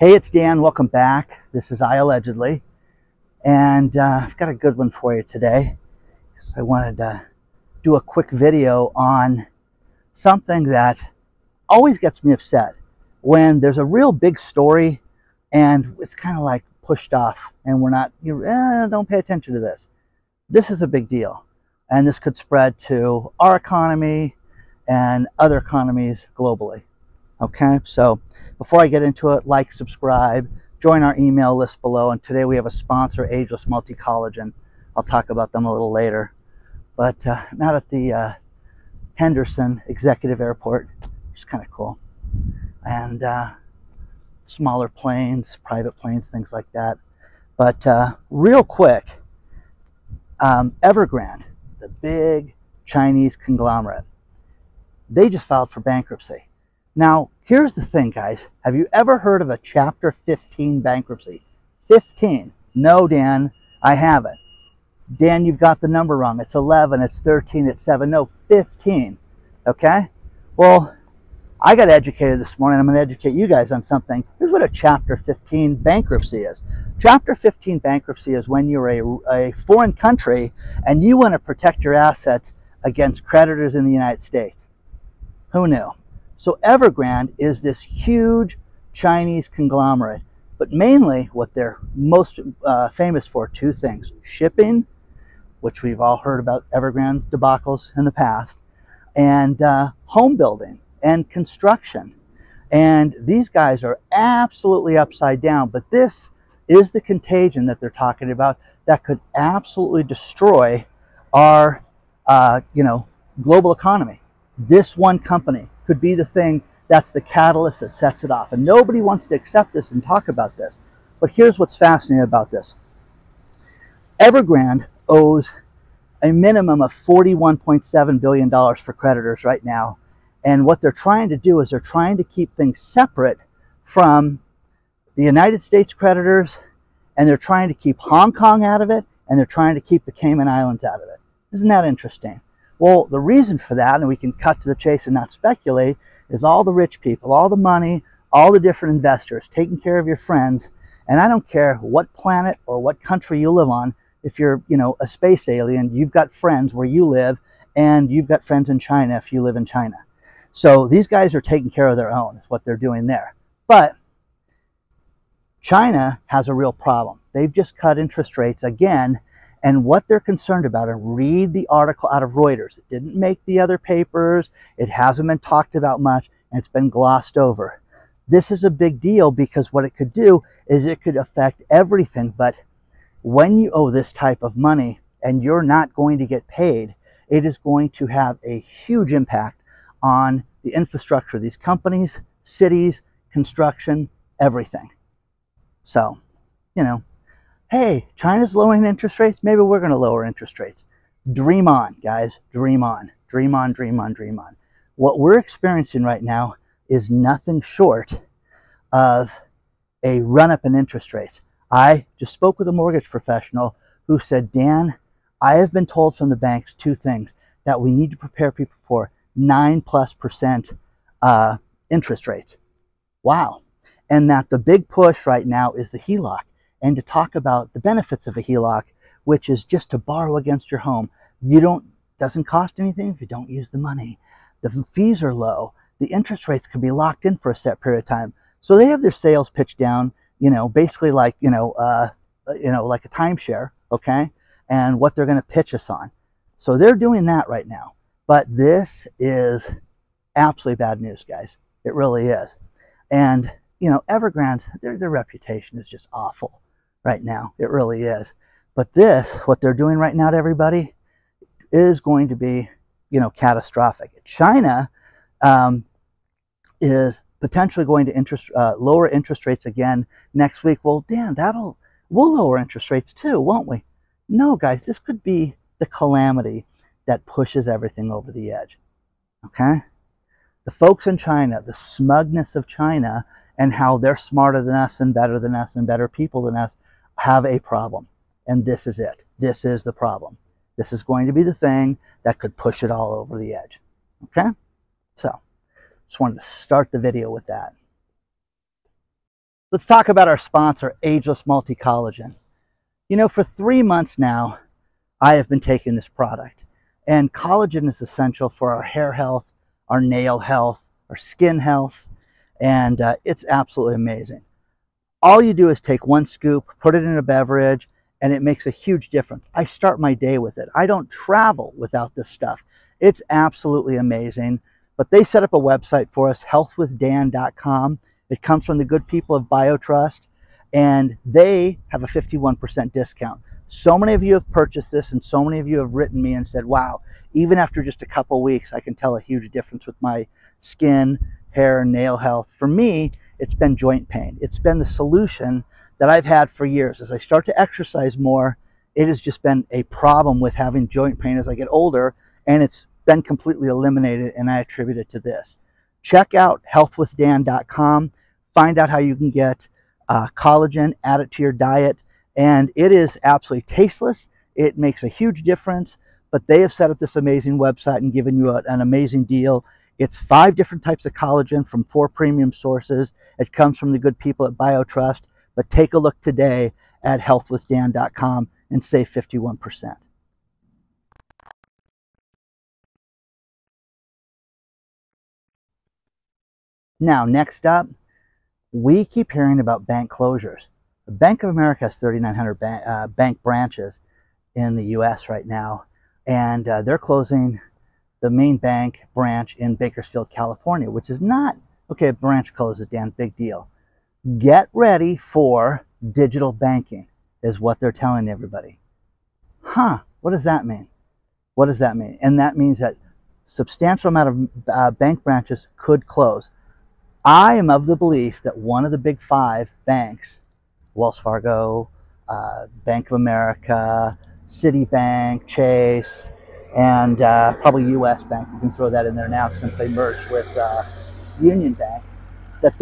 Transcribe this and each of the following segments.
Hey, it's Dan. Welcome back. This is iAllegedly, and I've got a good one for you today. So I wanted to do a quick video on something that always gets me upset when there's a real big story and it's kind of like pushed off, and we're not, don't pay attention to this. This is a big deal, and this could spread to our economy and other economies globally. Okay, so before I get into it, like, subscribe, join our email list below, and today we have a sponsor, Ageless Collagen. I'll talk about them a little later. But I'm out at the Henderson Executive Airport, which is kind of cool. And smaller planes, private planes, things like that. But real quick, Evergrande, the big Chinese conglomerate, they just filed for bankruptcy. Now, here's the thing, guys. Have you ever heard of a Chapter 15 bankruptcy? 15. No, Dan, I haven't. Dan, you've got the number wrong. It's 11, it's 13, it's 7. No, 15. Okay? Well, I got educated this morning. I'm going to educate you guys on something. Here's what a Chapter 15 bankruptcy is. Chapter 15 bankruptcy is when you're a foreign country and you want to protect your assets against creditors in the United States. Who knew? So Evergrande is this huge Chinese conglomerate, but mainly what they're most famous for, two things: shipping, which we've all heard about Evergrande debacles in the past, and home building and construction. And these guys are absolutely upside down, but this is the contagion that they're talking about that could absolutely destroy our global economy. This one company could be the thing that's the catalyst that sets it off. And nobody wants to accept this and talk about this. But here's what's fascinating about this. Evergrande owes a minimum of $41.7 billion for creditors right now. And what they're trying to do is they're trying to keep things separate from the United States creditors, and they're trying to keep Hong Kong out of it, and they're trying to keep the Cayman Islands out of it. Isn't that interesting? Well, the reason for that, and we can cut to the chase and not speculate, is all the rich people, all the money, all the different investors taking care of your friends. And I don't care what planet or what country you live on. If you're, a space alien, you've got friends where you live, and you've got friends in China if you live in China. So these guys are taking care of their own, is what they're doing there. But China has a real problem. They've just cut interest rates again. And what they're concerned about, and read the article out of Reuters. It didn't make the other papers. It hasn't been talked about much, and it's been glossed over. This is a big deal because what it could do is it could affect everything. But when you owe this type of money and you're not going to get paid, it is going to have a huge impact on the infrastructure of these companies, cities, construction, everything. So, hey, China's lowering interest rates. Maybe we're going to lower interest rates. Dream on, guys. Dream on. Dream on, dream on, dream on. What we're experiencing right now is nothing short of a run-up in interest rates. I just spoke with a mortgage professional who said, Dan, I have been told from the banks two things that we need to prepare people for: 9+% interest rates. Wow. And that the big push right now is the HELOC. And to talk about the benefits of a HELOC, which is just to borrow against your home. Doesn't cost anything if you don't use the money. The fees are low. The interest rates can be locked in for a set period of time. So they have their sales pitched down, basically like, like a timeshare, okay? And what they're going to pitch us on. So they're doing that right now. But this is absolutely bad news, guys. It really is. And, Evergrande, their reputation is just awful right now. It really is. But this, what they're doing right now to everybody, is going to be, catastrophic. China is potentially going to lower interest rates again next week. Well, Dan, we'll lower interest rates too, won't we? No, guys, this could be the calamity that pushes everything over the edge. Okay? The folks in China, the smugness of China, and how they're smarter than us and better people than us, have a problem. And this is it. This is the problem. This is going to be the thing that could push it all over the edge. Okay? So, just wanted to start the video with that. Let's talk about our sponsor, Ageless Multi-Collagen. You know, for 3 months now, I have been taking this product, and collagen is essential for our hair health, our nail health, our skin health, and it's absolutely amazing. All you do is take 1 scoop, put it in a beverage, and it makes a huge difference. I start my day with it. I don't travel without this stuff. It's absolutely amazing. But they set up a website for us, healthwithdan.com. It comes from the good people of BioTrust, and they have a 51% discount. So many of you have purchased this, and so many of you have written me and said, wow, even after just a couple weeks, I can tell a huge difference with my skin, hair, nail health. For me, it's been joint pain. It's been the solution that I've had for years. As I start to exercise more, it has just been a problem with having joint pain as I get older, and it's been completely eliminated, and I attribute it to this. Check out healthwithdan.com. Find out how you can get collagen, add it to your diet, and it is absolutely tasteless. It makes a huge difference, but they have set up this amazing website and given you an amazing deal. It's 5 different types of collagen from 4 premium sources. It comes from the good people at BioTrust, but take a look today at healthwithdan.com and save 51%. Now, next up, we keep hearing about bank closures. The Bank of America has 3,900 bank branches in the U.S. right now, and they're closing the main bank branch in Bakersfield, California, which is not, okay, a branch closes, Dan, big deal. Get ready for digital banking is what they're telling everybody. Huh, what does that mean? What does that mean? And that means that substantial amount of bank branches could close. I am of the belief that one of the big 5 banks, Wells Fargo, Bank of America, Citibank, Chase, and probably US Bank, you can throw that in there now since they merged with Union Bank, that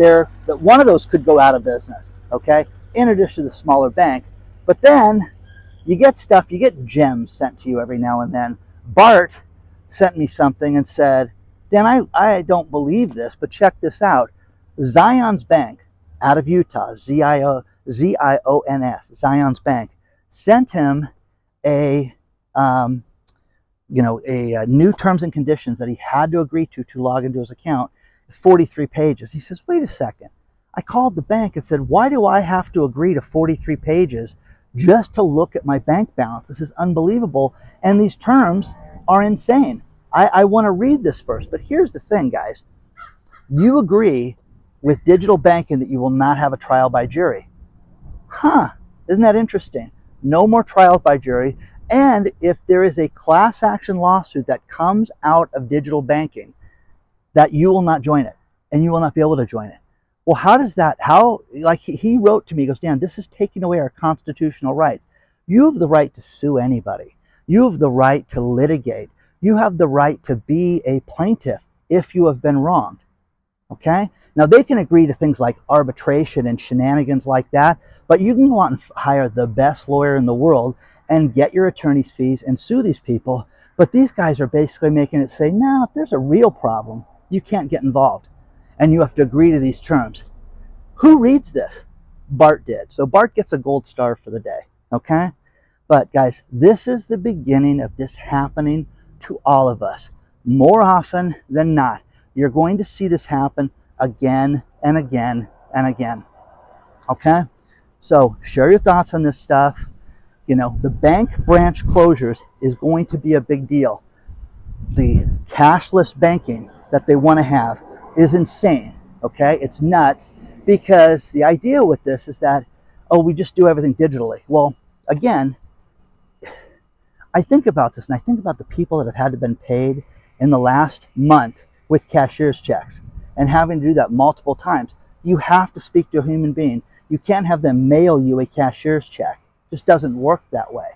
one of those could go out of business, okay, in addition to the smaller bank. But then you get stuff, you get gems sent to you every now and then. Bart sent me something and said, Dan, I don't believe this, but check this out. Zion's Bank out of Utah, Z-I-O-N-S, Zion's Bank, sent him a new terms and conditions that he had to agree to log into his account, 43 pages. He says, wait a second. I called the bank and said, why do I have to agree to 43 pages just to look at my bank balance? This is unbelievable, and these terms are insane. I want to read this first, but here's the thing, guys. You agree with digital banking that you will not have a trial by jury. Huh, isn't that interesting? No more trial by jury, and if there is a class action lawsuit that comes out of digital banking, that you will not join it, and you will not be able to join it. Well, how does that, like he wrote to me, he goes, Dan, this is taking away our constitutional rights. You have the right to sue anybody. You have the right to litigate. You have the right to be a plaintiff if you have been wronged, okay? Now, they can agree to things like arbitration and shenanigans like that, but you can go out and hire the best lawyer in the world and get your attorney's fees and sue these people. But these guys are basically making it say, no, if there's a real problem, you can't get involved, and you have to agree to these terms. Who reads this? Bart did. So Bart gets a gold star for the day, okay? But guys, this is the beginning of this happening to all of us. More often than not, you're going to see this happen again and again and again, okay? So share your thoughts on this stuff. You know, the bank branch closures is going to be a big deal. The cashless banking that they want to have is insane, okay? It's nuts, because the idea with this is that, oh, we just do everything digitally. Well, again, I think about this, and I think about the people that have had to been paid in the last month with cashier's checks and having to do that multiple times. You have to speak to a human being. You can't have them mail you a cashier's check. It just doesn't work that way.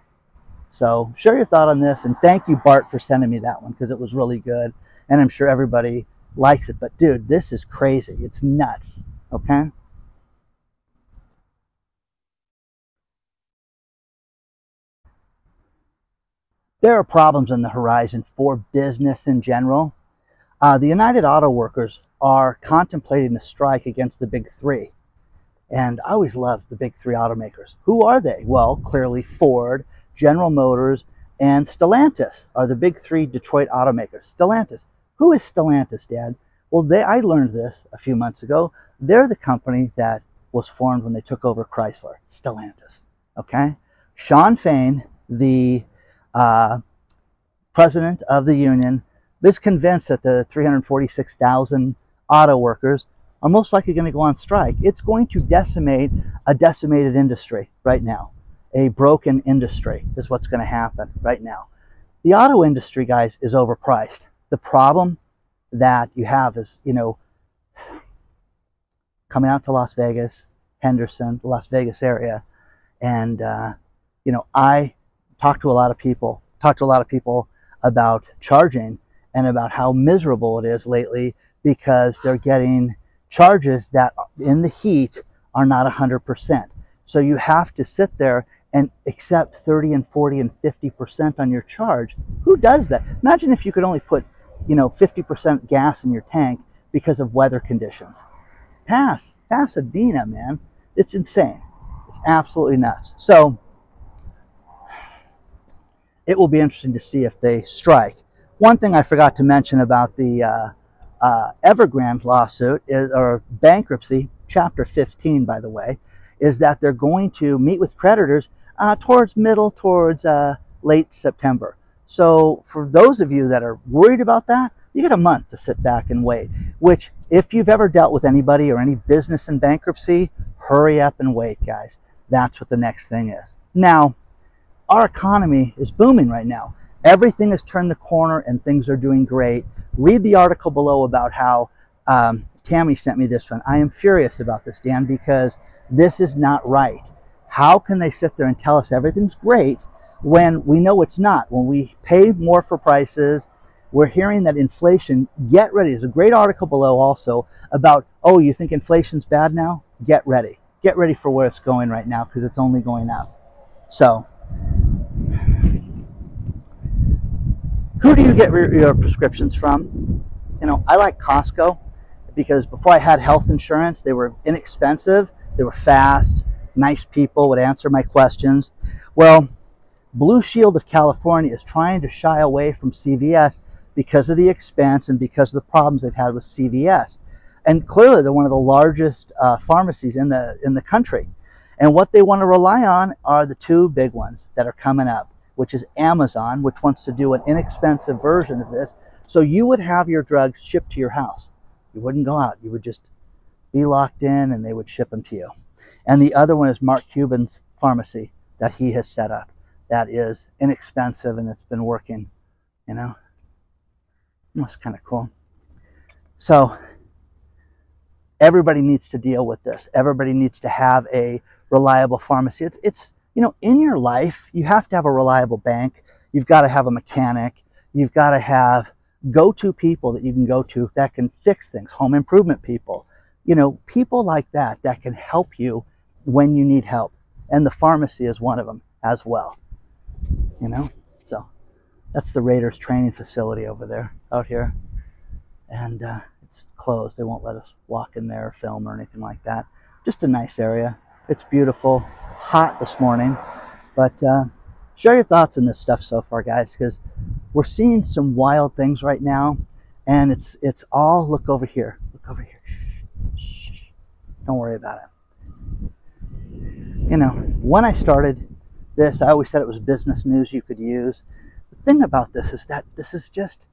So share your thought on this, and thank you, Bart, for sending me that one, because it was really good, and I'm sure everybody likes it. But dude, this is crazy. It's nuts, okay? There are problems on the horizon for business in general. The United Auto Workers are contemplating a strike against the big 3. And I always loved the big three automakers. Who are they? Well, clearly Ford, General Motors, and Stellantis are the big three Detroit automakers. Stellantis. Who is Stellantis, Dad? Well, I learned this a few months ago. They're the company that was formed when they took over Chrysler. Stellantis. Okay? Sean Fain, the president of the union, is convinced that the 346,000 auto workers are most likely going to go on strike. It's going to decimate a decimated industry right now. A broken industry is what's going to happen right now. The auto industry, guys, is overpriced. The problem that you have is, you know, coming out to Las Vegas, Henderson, the Las Vegas area, and you know, I talked to a lot of people about charging and about how miserable it is lately because they're getting charges that in the heat are not 100%. So you have to sit there and accept 30 and 40 and 50% on your charge. Who does that? Imagine if you could only put, you know, 50% gas in your tank because of weather conditions. Pasadena, man. It's insane. It's absolutely nuts. So it will be interesting to see if they strike. One thing I forgot to mention about the Evergrande lawsuit or bankruptcy, Chapter 15, by the way, is that they're going to meet with creditors towards late September. So for those of you that are worried about that, you get a month to sit back and wait, which if you've ever dealt with anybody or any business in bankruptcy, hurry up and wait, guys. That's what the next thing is. Now, our economy is booming right now. Everything has turned the corner and things are doing great. Read the article below about how Tammy sent me this one. I am furious about this, Dan, because this is not right. How can they sit there and tell us everything's great when we know it's not? When we pay more for prices, we're hearing that inflation, get ready. There's a great article below also about, oh, you think inflation's bad now? Get ready. Get ready for where it's going right now because it's only going up. So, who do you get your prescriptions from? You know, I like Costco because before I had health insurance, they were inexpensive, they were fast, nice people would answer my questions. Well, Blue Shield of California is trying to shy away from CVS because of the expense and because of the problems they've had with CVS. And clearly they're one of the largest pharmacies in the country. And what they want to rely on are the two big ones that are coming up, which is Amazon, which wants to do an inexpensive version of this. So you would have your drugs shipped to your house. You wouldn't go out. You would just be locked in and they would ship them to you. And the other one is Mark Cuban's pharmacy that he has set up. That is inexpensive and it's been working, you know. That's kind of cool. So everybody needs to deal with this. Everybody needs to have a reliable pharmacy. It's you know, in your life, you have to have a reliable bank. You've got to have a mechanic. You've got to have go-to people that you can go to that can fix things, home improvement people. You know, people like that can help you when you need help. And the pharmacy is one of them as well. You know, so that's the Raiders training facility over there, out here. And it's closed. They won't let us walk in there or film or anything like that. Just a nice area. It's beautiful. Hot this morning. But share your thoughts on this stuff so far, guys, because we're seeing some wild things right now. And it's all, look over here. Look over here. Shh. Don't worry about it. You know, when I started this, I always said it was business news you could use. The thing about this is that this is just,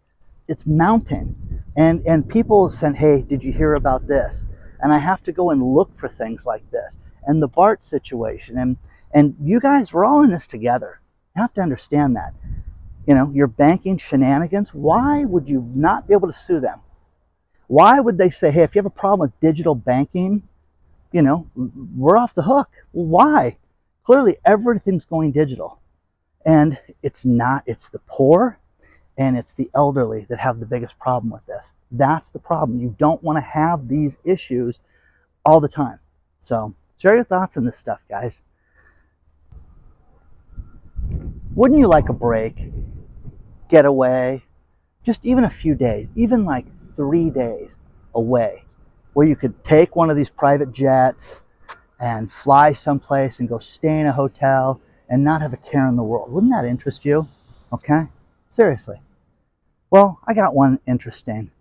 it's mounting. And people send, hey, did you hear about this? And I have to go and look for things like this. And the BART situation. And you guys, we're all in this together. You have to understand that. You know, your banking shenanigans, why would you not be able to sue them? Why would they say, hey, if you have a problem with digital banking, you know, we're off the hook? Well, why? Clearly, everything's going digital. And it's not, it's the poor and it's the elderly that have the biggest problem with this. That's the problem. You don't want to have these issues all the time. So share your thoughts on this stuff, guys. Wouldn't you like a break? Get away? Just even a few days, even like 3 days away, where you could take one of these private jets, and fly someplace and go stay in a hotel and not have a care in the world. Wouldn't that interest you? Okay? Seriously. Well, I got one interesting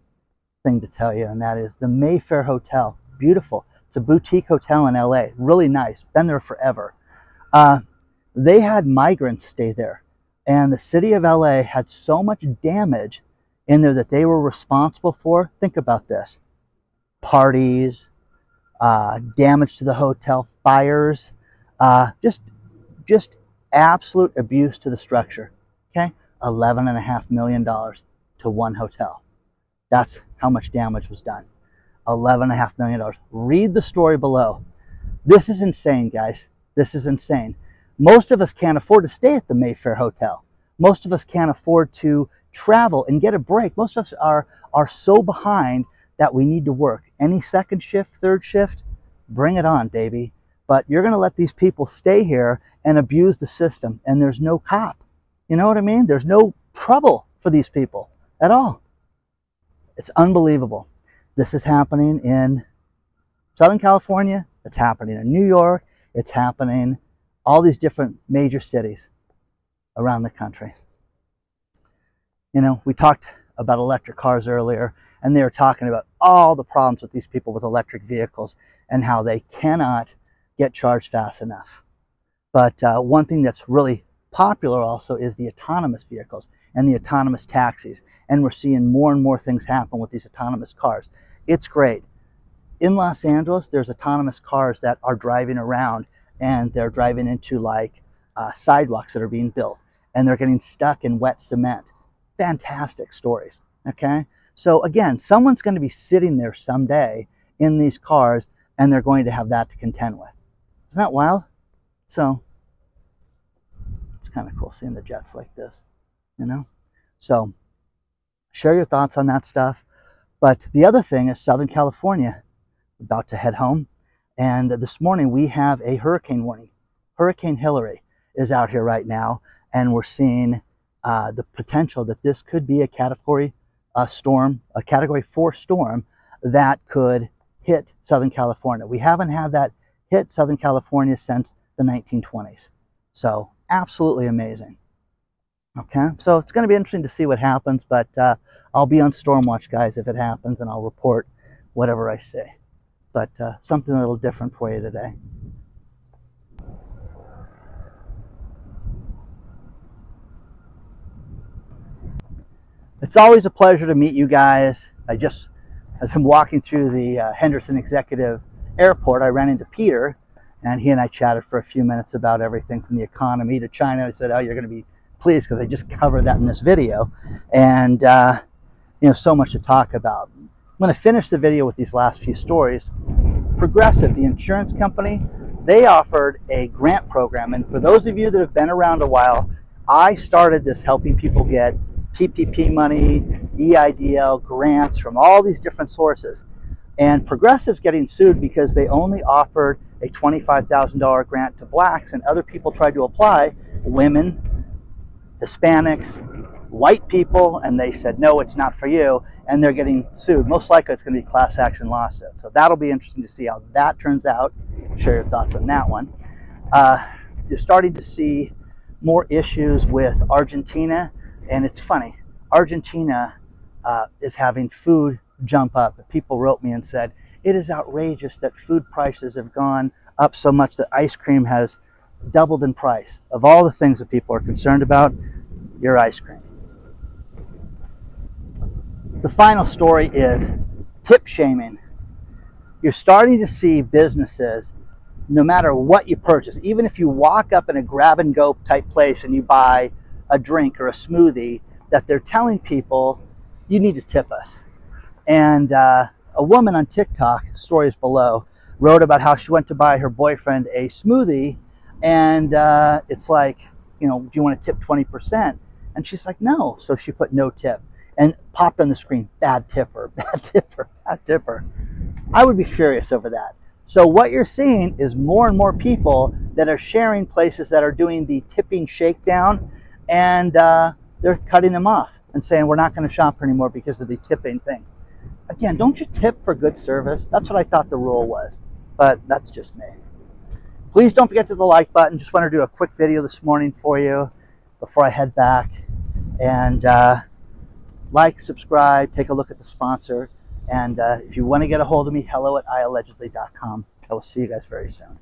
thing to tell you, and that is the Mayfair Hotel. Beautiful. It's a boutique hotel in LA. Really nice. Been there forever. They had migrants stay there, and the city of LA had so much damage in there that they were responsible for. Think about this. Parties, damage to the hotel, fires, just absolute abuse to the structure. Okay? $11.5 million to one hotel. That's how much damage was done. $11.5 million. Read the story below. This is insane, guys. This is insane. Most of us can't afford to stay at the Mayfair Hotel. Most of us can't afford to travel and get a break. Most of us are so behind that we need to work. Any second shift, third shift, bring it on, baby. But you're going to let these people stay here and abuse the system, and there's no cop. You know what I mean? There's no trouble for these people at all. It's unbelievable. This is happening in Southern California. It's happening in New York. It's happening all these different major cities around the country. You know, we talked about electric cars earlier, and they were talking about all the problems with these people with electric vehicles and how they cannot get charged fast enough. But one thing that's really popular also is the autonomous vehicles and the autonomous taxis. And we're seeing more and more things happen with these autonomous cars. It's great. In Los Angeles, there's autonomous cars that are driving around, and they're driving into like sidewalks that are being built, and they're getting stuck in wet cement. Fantastic stories, okay? So again, someone's going to be sitting there someday in these cars, and they're going to have that to contend with. Isn't that wild? So it's kind of cool seeing the jets like this, you know? So share your thoughts on that stuff. But the other thing is Southern California, about to head home. And this morning we have a hurricane warning. Hurricane Hillary is out here right now, and we're seeing the potential that this could be a category storm, a category 4 storm that could hit Southern California. We haven't had that hit Southern California since the 1920s. So absolutely amazing. Okay, so it's going to be interesting to see what happens, but I'll be on storm watch, guys, if it happens, and I'll report whatever I see. But something a little different for you today. It's always a pleasure to meet you guys. As I'm walking through the Henderson Executive Airport, I ran into Peter, and he and I chatted for a few minutes about everything from the economy to China. I said, oh, you're going to be pleased because I just covered that in this video. And, you know, so much to talk about. I'm going to finish the video with these last few stories. Progressive, the insurance company, they offered a grant program. And for those of you that have been around a while, I started this helping people get PPP money, EIDL, grants from all these different sources. And Progressive's getting sued because they only offered a $25,000 grant to blacks, and other people tried to apply, women, Hispanics, white people, and they said, no, it's not for you, and they're getting sued. Most likely it's going to be a class action lawsuit. So that'll be interesting to see how that turns out. Share your thoughts on that one. You're starting to see more issues with Argentina, and it's funny. Argentina is having food jump up. People wrote me and said, it is outrageous that food prices have gone up so much that ice cream has doubled in price. Of all the things that people are concerned about, your ice cream. The final story is tip shaming. You're starting to see businesses, no matter what you purchase, even if you walk up in a grab and go type place and you buy a drink or a smoothie, that they're telling people, you need to tip us. And a woman on TikTok, stories below, wrote about how she went to buy her boyfriend a smoothie, and it's like, you know, do you want to tip 20%? And she's like, no. So she put no tip and popped on the screen, bad tipper, bad tipper, bad tipper. I would be furious over that. So what you're seeing is more and more people that are sharing places that are doing the tipping shakedown, and they're cutting them off and saying, we're not going to shop anymore because of the tipping thing. Again, don't you tip for good service? That's what I thought the rule was, but that's just me. Please don't forget to the like button. Just want to do a quick video this morning for you before I head back. And like, subscribe, take a look at the sponsor. And if you want to get a hold of me, hello@iAllegedly.com. I will see you guys very soon.